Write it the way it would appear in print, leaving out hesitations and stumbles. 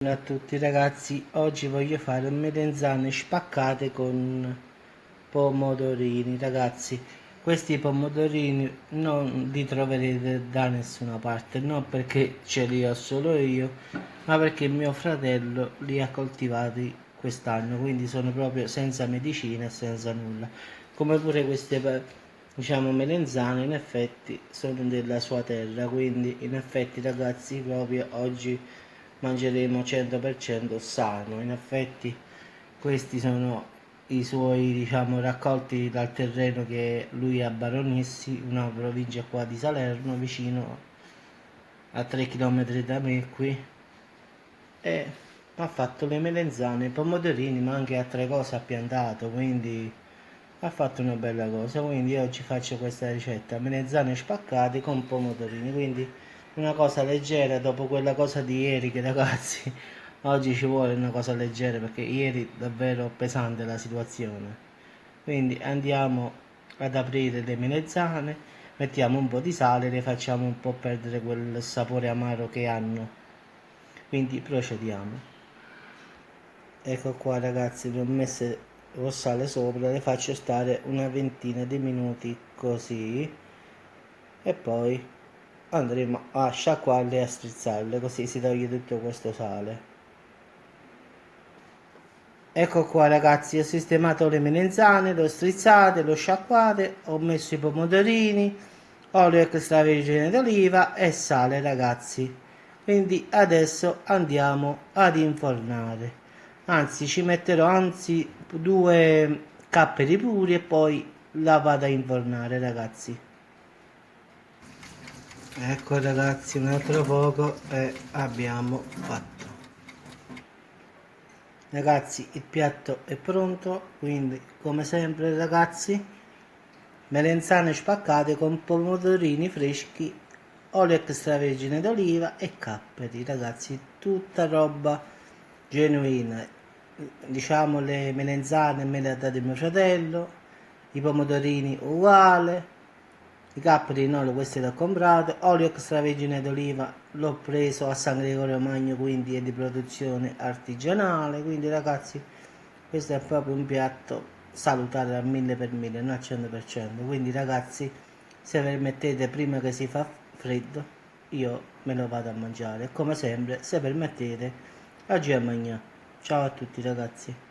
Buongiorno a tutti ragazzi, oggi voglio fare melanzane spaccate con pomodorini. Ragazzi, questi pomodorini non li troverete da nessuna parte, non perché ce li ho solo io, ma perché mio fratello li ha coltivati quest'anno, quindi sono proprio senza medicina e senza nulla. Come pure queste, diciamo, melanzane in effetti sono della sua terra, quindi in effetti ragazzi proprio oggi mangeremo 100% sano. In effetti questi sono i suoi, diciamo, raccolti dal terreno che lui ha a Baronissi, una provincia qua di Salerno, vicino a 3 km da me qui, e ha fatto le melenzane, i pomodorini, ma anche altre cose ha piantato, quindi ha fatto una bella cosa. Quindi oggi faccio questa ricetta, melenzane spaccate con pomodorini, quindi una cosa leggera dopo quella cosa di ieri, che ragazzi oggi ci vuole una cosa leggera perché ieri davvero pesante la situazione. Quindi andiamo ad aprire le melanzane, mettiamo un po' di sale, le facciamo un po' perdere quel sapore amaro che hanno. Quindi procediamo. Ecco qua ragazzi, le ho messe lo sale sopra, le faccio stare una ventina di minuti così e poi andremo a sciacquarle e a strizzarle, così si toglie tutto questo sale. Ecco qua ragazzi, ho sistemato le melanzane, le ho strizzate, le ho sciacquate, ho messo i pomodorini, olio extravergine d'oliva e sale ragazzi. Quindi adesso andiamo ad infornare. Anzi, ci metterò due capperi puri e poi la vado a infornare ragazzi. Ecco ragazzi, un altro poco e abbiamo fatto. Ragazzi, il piatto è pronto, quindi come sempre ragazzi, melanzane spaccate con pomodorini freschi, olio extravergine d'oliva e capperi. Ragazzi, tutta roba genuina. Diciamo, le melanzane me le ha date mio fratello, i pomodorini uguale, i capperi no, questi li ho comprati, olio extravergine d'oliva l'ho preso a San Gregorio Magno, quindi è di produzione artigianale. Quindi ragazzi, questo è proprio un piatto salutare al 1000 per 1000, non al 100%. Quindi ragazzi, se permettete, prima che si fa freddo io me lo vado a mangiare. Come sempre, se permettete, oggi a mangiare. Ciao a tutti ragazzi.